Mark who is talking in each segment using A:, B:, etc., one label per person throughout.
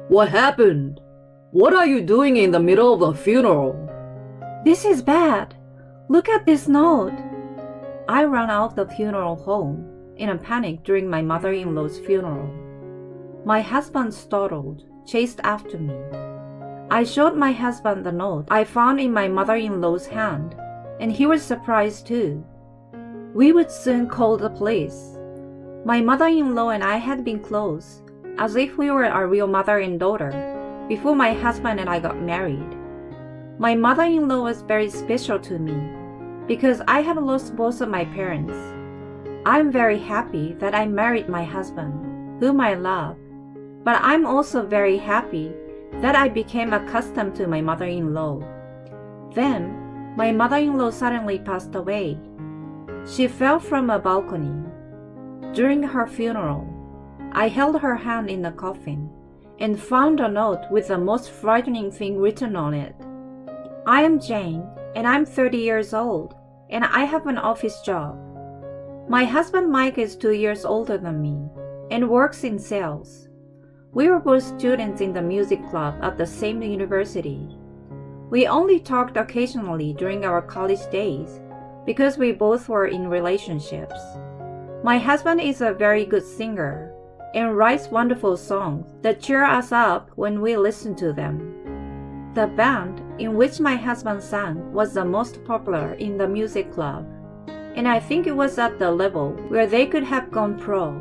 A: What happened? What are you doing in the middle of the funeral?
B: This is bad. Look at this note. I ran out of the funeral home in a panic during my mother-in-law's funeral. My husband, startled, chased after me. I showed my husband the note I found in my mother-in-law's hand, and he was surprised too. We would soon call the police. My mother-in-law and I had been close, as if we were a real mother and daughter, before my husband and I got married. My mother-in-law was very special to me, because I had lost both of my parents. I'm very happy that I married my husband, whom I love, but I'm also very happy that I became accustomed to my mother-in-law. Then, my mother-in-law suddenly passed away. She fell from a balcony. During her funeral, I held her hand in the coffin and found a note with the most frightening thing written on it. I am Jane, and I'm 30 years old, and I have an office job. My husband Mike is 2 years older than me and works in sales. We were both students in the music club at the same university. We only talked occasionally during our college days because we both were in relationships. My husband is a very good singer and writes wonderful songs that cheer us up when we listen to them. The band in which my husband sang was the most popular in the music club, and I think it was at the level where they could have gone pro.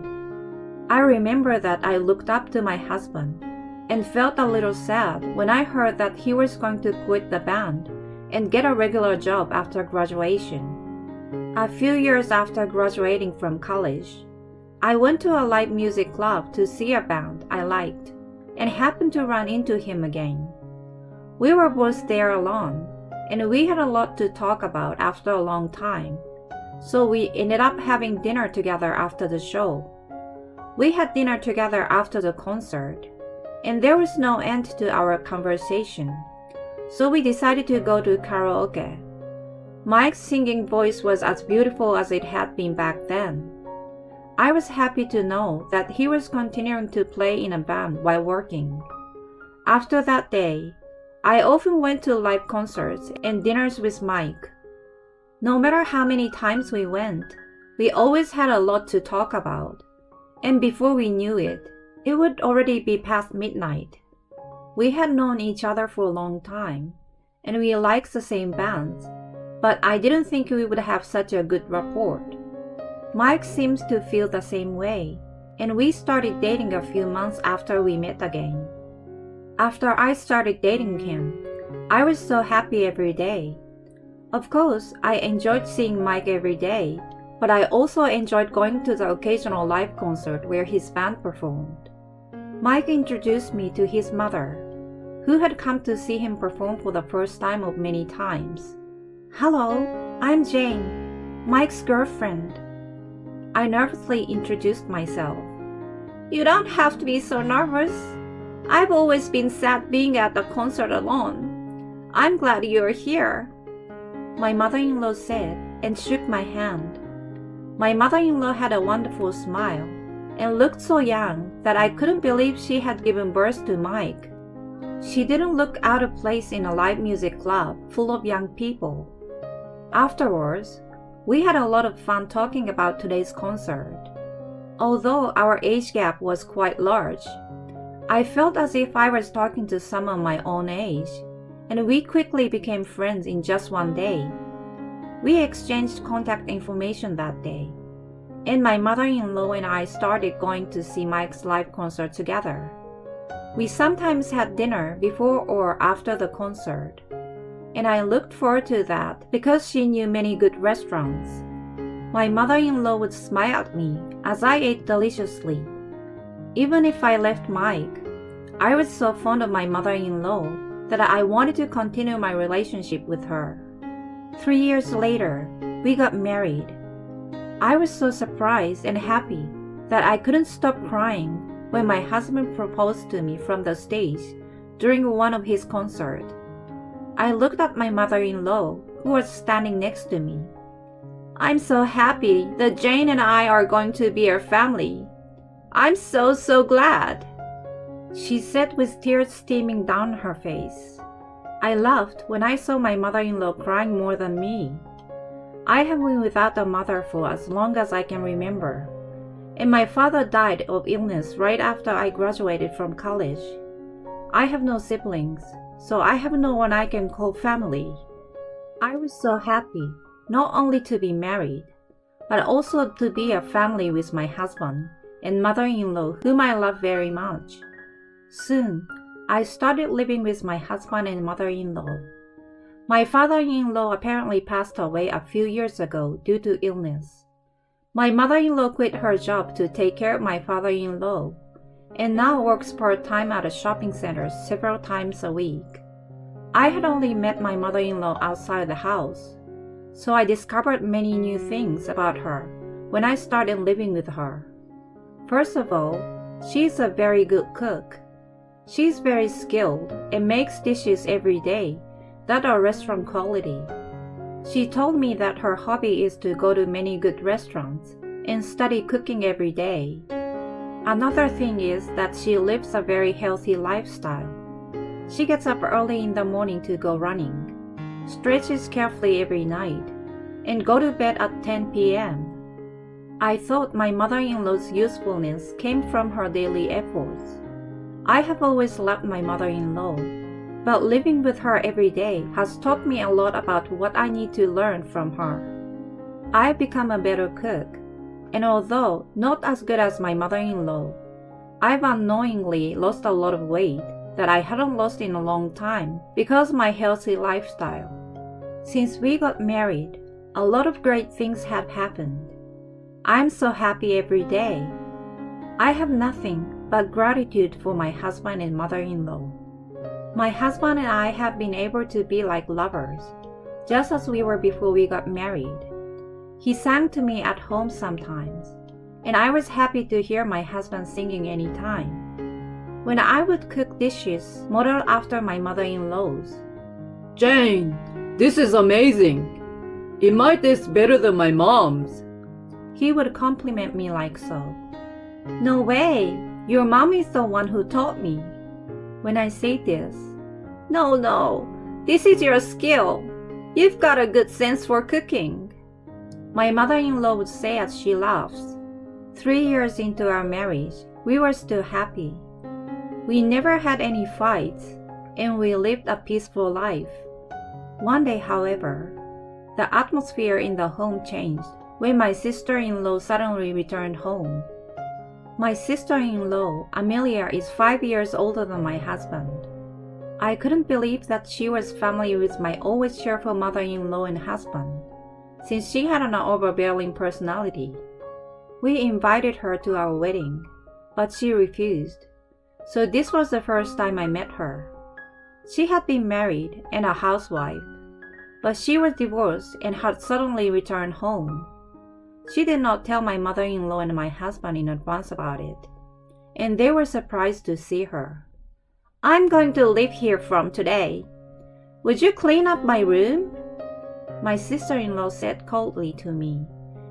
B: I remember that I looked up to my husband and felt a little sad when I heard that he was going to quit the band and get a regular job after graduation. A few years after graduating from college, I went to a live music club to see a band I liked and happened to run into him again. We were both there alone, and we had a lot to talk about after a long time, so we ended up having dinner together after the show. We had dinner together after the concert, and there was no end to our conversation, so we decided to go to karaoke. Mike's singing voice was as beautiful as it had been back then. I was happy to know that he was continuing to play in a band while working. After that day, I often went to live concerts and dinners with Mike. No matter how many times we went, we always had a lot to talk about, and before we knew it, it would already be past midnight. We had known each other for a long time, and we liked the same bands, but I didn't think we would have such a good rapport. Mike seems to feel the same way, and we started dating a few months after we met again. After I started dating him, I was so happy every day. Of course, I enjoyed seeing Mike every day, but I also enjoyed going to the occasional live concert where his band performed. Mike introduced me to his mother, who had come to see him perform for the first time of many times. "Hello, I'm Jane, Mike's girlfriend." I nervously introduced myself. "You don't have to be so nervous. I've always been sad being at the concert alone. I'm glad you're here," my mother-in-law said and shook my hand. My mother-in-law had a wonderful smile and looked so young that I couldn't believe she had given birth to Mike. She didn't look out of place in a live music club full of young people. Afterwards, we had a lot of fun talking about today's concert. Although our age gap was quite large, I felt as if I was talking to someone my own age, and we quickly became friends in just one day. We exchanged contact information that day, and my mother-in-law and I started going to see Mike's live concert together. We sometimes had dinner before or after the concert, and I looked forward to that because she knew many good restaurants. My mother-in-law would smile at me as I ate deliciously. Even if I left Mike, I was so fond of my mother-in-law that I wanted to continue my relationship with her. 3 years later, we got married. I was so surprised and happy that I couldn't stop crying when my husband proposed to me from the stage during one of his concerts. I looked at my mother-in-law, who was standing next to me. "I'm so happy that Jane and I are going to be a family. I'm so glad." she said with tears streaming down her face. I laughed when I saw my mother-in-law crying more than me. I have been without a mother for as long as I can remember, and my father died of illness right after I graduated from college. I have no siblings, so I have no one I can call family. I was so happy, not only to be married, but also to be a family with my husband and mother-in-law whom I love very much. Soon, I started living with my husband and mother-in-law. My father-in-law apparently passed away a few years ago due to illness. My mother-in-law quit her job to take care of my father-in-law and now works part-time at a shopping center several times a week. I had only met my mother-in-law outside the house, so I discovered many new things about her when I started living with her. First of all, she's a very good cook. She's very skilled and makes dishes every day that are restaurant quality. She told me that her hobby is to go to many good restaurants and study cooking every day. Another thing is that she lives a very healthy lifestyle. She gets up early in the morning to go running, stretches carefully every night, and go to bed at 10 p.m. I thought my mother-in-law's usefulness came from her daily efforts. I have always loved my mother-in-law, but living with her every day has taught me a lot about what I need to learn from her. I've become a better cook, and although not as good as my mother-in-law, I've unknowingly lost a lot of weight that I hadn't lost in a long time because of my healthy lifestyle. Since we got married, a lot of great things have happened. I'm so happy every day. I have nothing but gratitude for my husband and mother-in-law. My husband and I have been able to be like lovers, just as we were before we got married. He sang to me at home sometimes, and I was happy to hear my husband singing anytime. When I would cook dishes modeled after my mother-in-law's,
A: Jane, this is amazing. It might taste better than my mom's.
B: he would compliment me like so. No way, your mom is the one who taught me. When I say this, no, this is your skill. You've got a good sense for cooking, my mother-in-law would say as she laughs. 3 years into our marriage, we were still happy. We never had any fights, and we lived a peaceful life. One day, however, the atmosphere in the home changed when my sister-in-law suddenly returned home. My sister-in-law, Amelia, is 5 years older than my husband. I couldn't believe that she was family with my always cheerful mother-in-law and husband, since she had an overbearing personality. We invited her to our wedding, but she refused. So this was the first time I met her. She had been married and a housewife, but she was divorced and had suddenly returned home. She did not tell my mother-in-law and my husband in advance about it, and they were surprised to see her. I'm going to live here from today. Would you clean up my room? My sister-in-law said coldly to me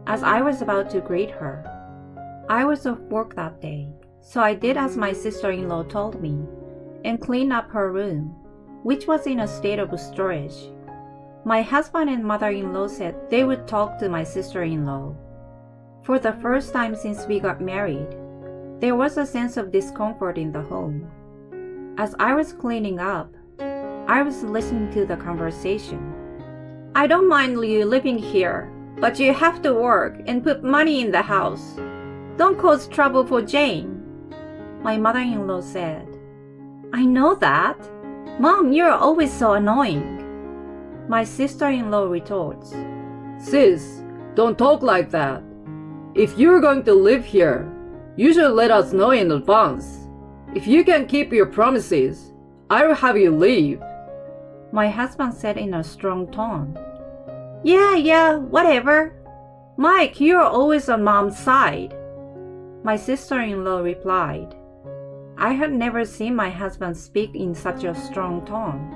B: as I was about to greet her. I was off work that day, so I did as my sister-in-law told me and cleaned up her room, which was in a state of storage. My husband and mother-in-law said they would talk to my sister-in-law. For the first time since we got married, there was a sense of discomfort in the home. As I was cleaning up, I was listening to the conversation. I don't mind you living here, but you have to work and put money in the house. Don't cause trouble for Jane, my mother-in-law said. I know that. Mom, you're always so annoying, my sister-in-law retorts.
A: Sis, don't talk like that. If you're going to live here, you should let us know in advance. If you can keep your promises, I will have you leave, my husband said in a strong tone. Yeah, whatever. Mike, you're always on Mom's side, my sister-in-law replied. I had never seen my husband speak in such a strong tone.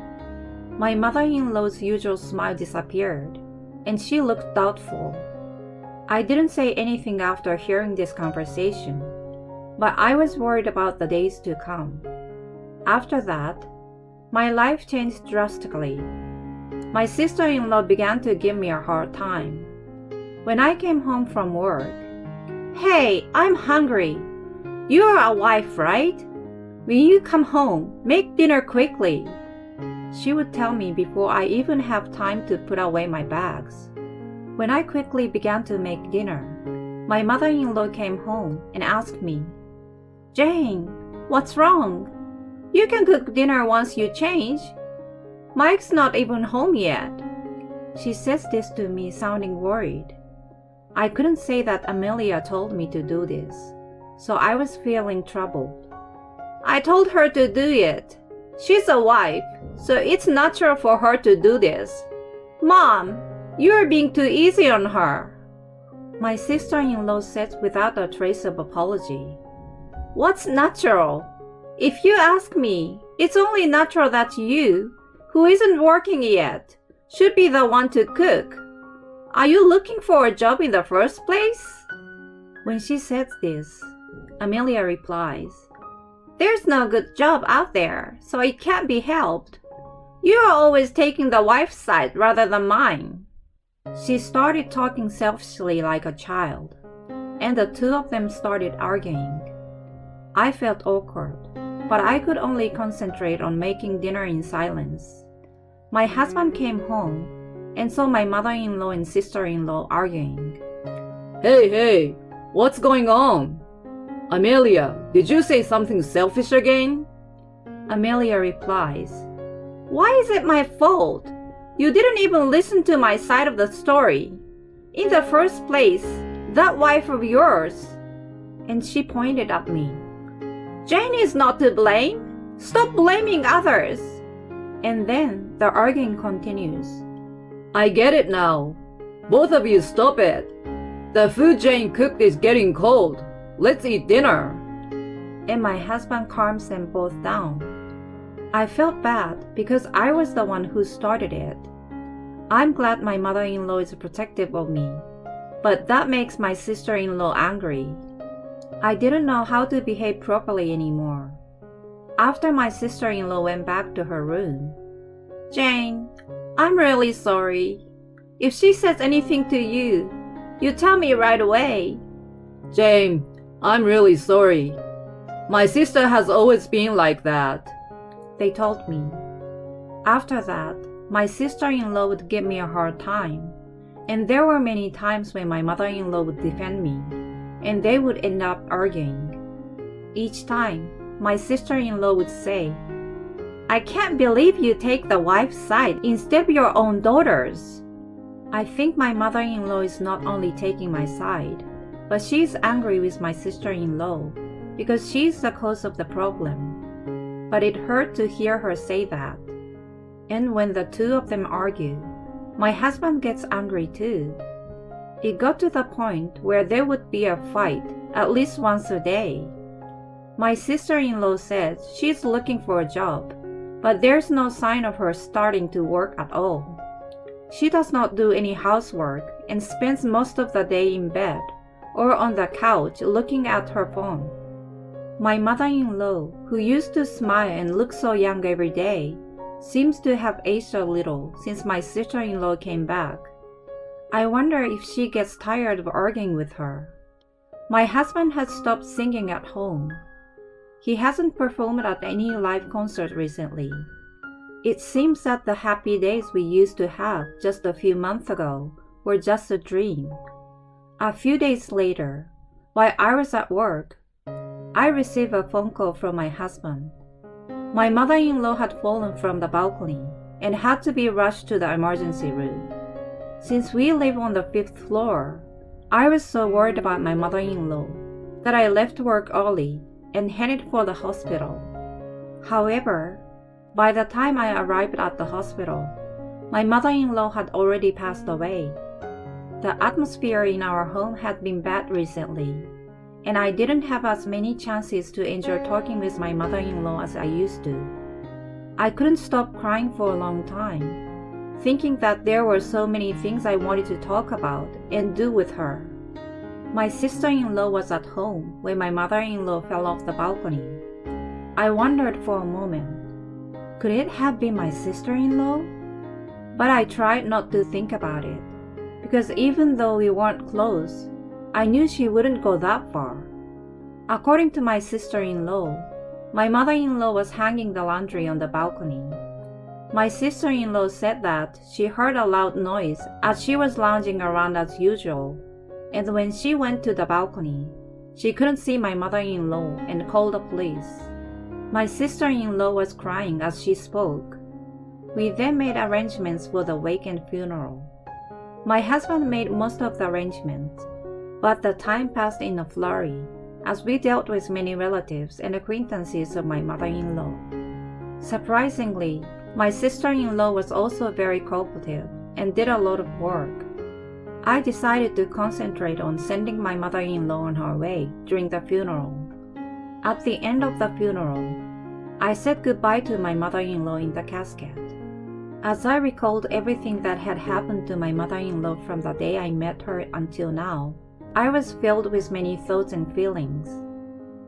A: My mother-in-law's usual smile disappeared, and she looked doubtful. I didn't say anything after hearing this conversation,
B: but I was worried about the days to come. After that, my life changed drastically. My sister-in-law began to give me a hard time. When I came home from work, "Hey, I'm hungry. You're a wife, right? When you come home, make dinner quickly," she would tell me before I even have time to put away my bags. When I quickly began to make dinner, my mother-in-law came home and asked me, "Jane, what's wrong? You can cook dinner once you change. Mike's not even home yet." She says this to me sounding worried. I couldn't say that Amelia told me to do this, so I was feeling troubled. "I told her to do it. She's a wife, so it's natural for her to do this. Mom, you're being too easy on her," my sister-in-law said without a trace of apology. "What's natural? If you ask me, it's only natural that you, who isn't working yet, should be the one to cook. Are you looking for a job in the first place?" When she says this, Amelia replies, "There's no good job out there, so it can't be helped. You're always taking the wife's side rather than mine." She started talking selfishly like a child, and the two of them started arguing. I felt awkward, but I could only concentrate on making dinner in silence. My husband came home and saw my mother-in-law and sister-in-law arguing.
A: Hey, what's going on? Amelia, did you say something selfish again?"
B: Amelia replies, "Why is it my fault? You didn't even listen to my side of the story. In the first place, that wife of yours," and she pointed at me. "Jane is not to blame. Stop blaming others." And then the arguing continues.
A: "I get it now. Both of you stop it. The food Jane cooked is getting cold. Let's eat dinner."
B: And my husband calms them both down. I felt bad because I was the one who started it. I'm glad my mother-in-law is protective of me, but that makes my sister-in-law angry. I didn't know how to behave properly anymore. After my sister-in-law went back to her room, "Jane, I'm really sorry. If she says anything to you, you tell me right away."
A: "Jane, I'm really sorry. My sister has always been like that,"
B: they told me. After that, my sister-in-law would give me a hard time, and there were many times when my mother-in-law would defend me, and they would end up arguing. Each time, my sister-in-law would say, "I can't believe you take the wife's side instead of your own daughter's." I think my mother-in-law is not only taking my side, but she's angry with my sister-in-law because she's the cause of the problem. But it hurt to hear her say that. And when the two of them argue, my husband gets angry too. It got to the point where there would be a fight at least once a day. My sister-in-law says she's looking for a job, but there's no sign of her starting to work at all. She does not do any housework and spends most of the day in bed or on the couch looking at her phone. My mother-in-law, who used to smile and look so young every day, seems to have aged a little since my sister-in-law came back. I wonder if she gets tired of arguing with her. My husband has stopped singing at home. He hasn't performed at any live concert recently. It seems that the happy days we used to have just a few months ago were just a dream. A few days later, while I was at work, I received a phone call from my husband. My mother-in-law had fallen from the balcony and had to be rushed to the emergency room. Since we live on the 5th floor, I was so worried about my mother-in-law that I left work early and headed for the hospital. However, by the time I arrived at the hospital, my mother-in-law had already passed away. The atmosphere in our home had been bad recently, and I didn't have as many chances to enjoy talking with my mother-in-law as I used to. I couldn't stop crying for a long time, thinking that there were so many things I wanted to talk about and do with her. My sister-in-law was at home when my mother-in-law fell off the balcony. I wondered for a moment, could it have been my sister-in-law? But I tried not to think about it, because even though we weren't close, I knew she wouldn't go that far. According to my sister-in-law, my mother-in-law was hanging the laundry on the balcony. My sister-in-law said that she heard a loud noise as she was lounging around as usual, and when she went to the balcony, she couldn't see my mother-in-law and called the police. My sister-in-law was crying as she spoke. We then made arrangements for the wake and funeral. My husband made most of the arrangements, but the time passed in a flurry as we dealt with many relatives and acquaintances of my mother-in-law. Surprisingly, my sister-in-law was also very cooperative and did a lot of work. I decided to concentrate on sending my mother-in-law on her way during the funeral. At the end of the funeral, I said goodbye to my mother-in-law in the casket. As I recalled everything that had happened to my mother-in-law from the day I met her until now, I was filled with many thoughts and feelings.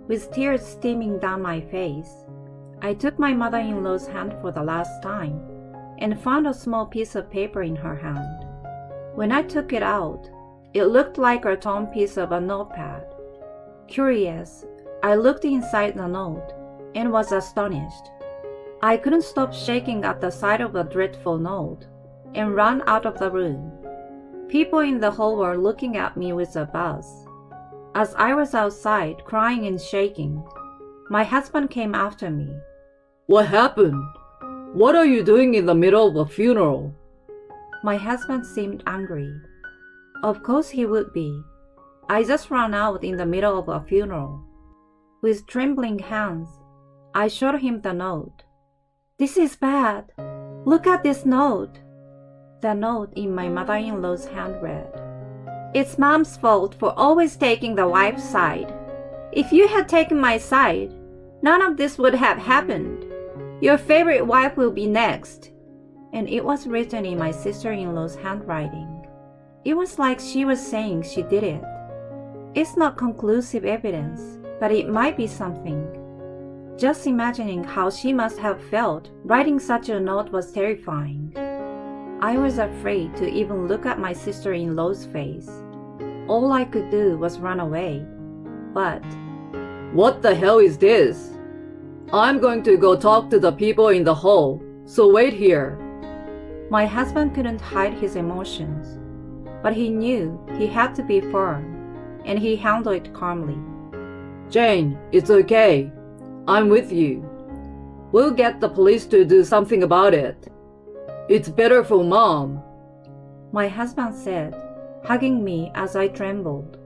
B: With tears streaming down my face, I took my mother-in-law's hand for the last time and found a small piece of paper in her hand. When I took it out, it looked like a torn piece of a notepad. Curious, I looked inside the note and was astonished. I couldn't stop shaking at the sight of the dreadful note and ran out of the room. People in the hall were looking at me with a buzz. As I was outside crying and shaking, my husband came after me.
A: What happened? What are you doing in the middle of a funeral?
B: My husband seemed angry. Of course he would be. I just ran out in the middle of a funeral. With trembling hands, I showed him the note. This is bad. Look at this note. The note in my mother-in-law's hand read, It's Mom's fault for always taking the wife's side. If you had taken my side, none of this would have happened. Your favorite wife will be next. And it was written in my sister-in-law's handwriting. It was like she was saying she did it. It's not conclusive evidence, but it might be something. Just imagining how she must have felt writing such a note was terrifying. I was afraid to even look at my sister-in-law's face. All I could do was run away. But,
A: What the hell is this? I'm going to go talk to the people in the hall, so wait here.
B: my husband couldn't hide his emotions, but he knew he had to be firm, and he handled it calmly.
A: Jane, it's okay. I'm with you. We'll get the police to do something about it. It's better for Mom.
B: My husband said, hugging me as I trembled.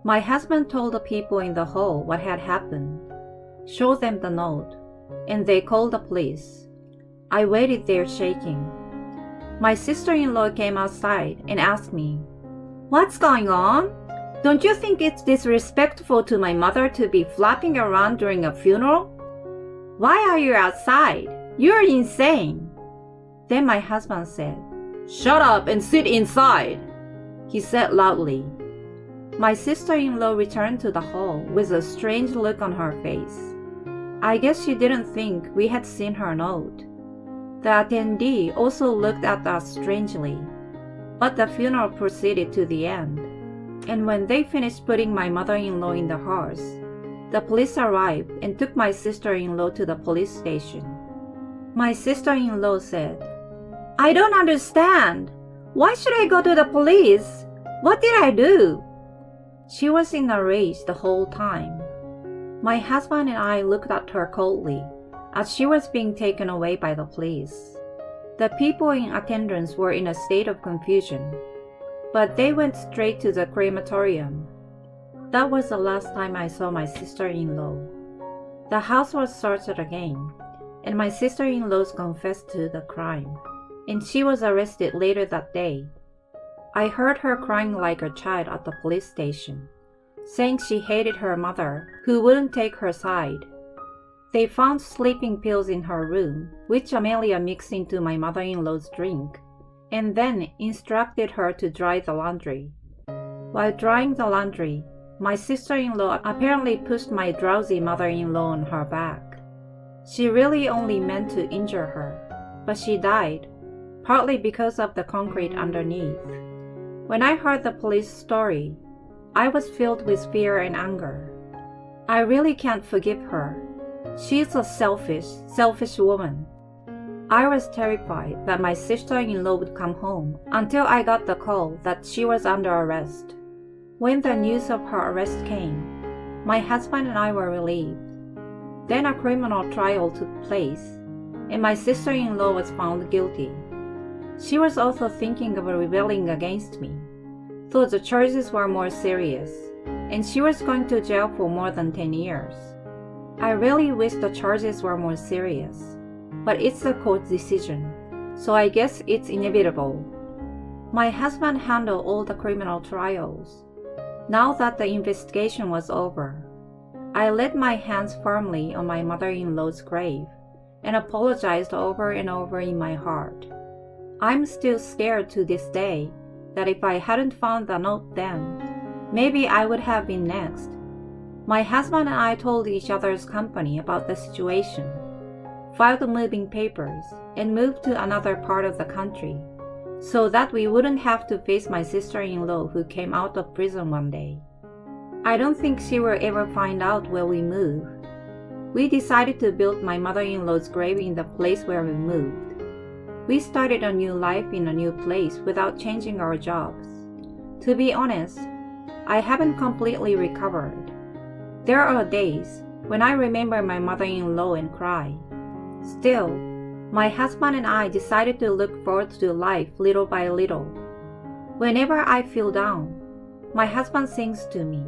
B: My husband told the people in the hall what had happened, showed them the note, and they called the police. I waited there shaking. My sister-in-law came outside and asked me, What's going on? Don't you think it's disrespectful to my mother to be flapping around during a funeral? Why are you outside? You're insane. Then my husband said,
A: Shut up and sit inside,
B: he said loudly. My sister-in-law returned to the hall with a strange look on her face. I guess she didn't think we had seen her note. The attendee also looked at us strangely, but the funeral proceeded to the end, and when they finished putting my mother-in-law in the hearse, the police arrived and took my sister-in-law to the police station. My sister-in-law said, I don't understand. Why should I go to the police? What did I do? She was in a rage the whole time. My husband and I looked at her coldly as she was being taken away by the police. The people in attendance were in a state of confusion, but they went straight to the crematorium. That was the last time I saw my sister-in-law. The house was searched again, and my sister-in-law confessed to the crime, and she was arrested later that day. I heard her crying like a child at the police station, saying she hated her mother, who wouldn't take her side. They found sleeping pills in her room, which Amelia mixed into my mother-in-law's drink, and then instructed her to dry the laundry. While drying the laundry, my sister-in-law apparently pushed my drowsy mother-in-law on her back. She really only meant to injure her, but she died, partly because of the concrete underneath. When I heard the police story, I was filled with fear and anger. I really can't forgive her. She's a selfish woman. I was terrified that my sister-in-law would come home until I got the call that she was under arrest. When the news of her arrest came, my husband and I were relieved. Then a criminal trial took place, and my sister-in-law was found guilty. She was also thinking of rebelling against me, though the charges were more serious, and she was going to jail for more than 10 years. I really wish the charges were more serious, but it's a court decision, so I guess it's inevitable. My husband handled all the criminal trials. Now that the investigation was over, I laid my hands firmly on my mother-in-law's grave and apologized over and over in my heart. I'm still scared to this day that if I hadn't found the note then, maybe I would have been next. My husband and I told each other's company about the situation, filed the moving papers, and moved to another part of the country, so that we wouldn't have to face my sister-in-law who came out of prison one day. I don't think she will ever find out where we move. We decided to build my mother-in-law's grave in the place where we moved. We started a new life in a new place without changing our jobs. To be honest, I haven't completely recovered. There are days when I remember my mother-in-law and cry. Still, my husband and I decided to look forward to life little by little. Whenever I feel down, my husband sings to me.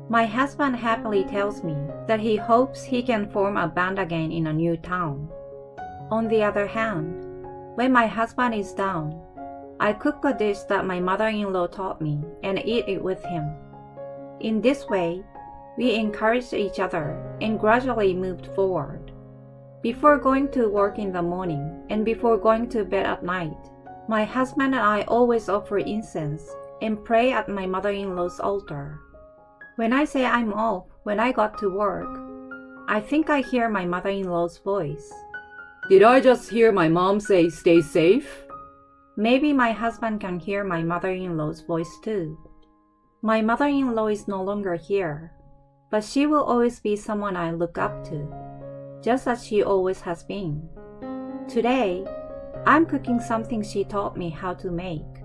B: My husband happily tells me that he hopes he can form a band again in a new town. On the other hand, when my husband is down, I cook a dish that my mother-in-law taught me and eat it with him. In this way, we encouraged each other and gradually moved forward. Before going to work in the morning and before going to bed at night, my husband and I always offer incense and pray at my mother-in-law's altar. When I say I'm off when I got to work, I think I hear my mother-in-law's voice.
A: Did I just hear my mom say stay safe?
B: Maybe my husband can hear my mother-in-law's voice too. My mother-in-law is no longer here, but she will always be someone I look up to, just as she always has been. Today, I'm cooking something she taught me how to make.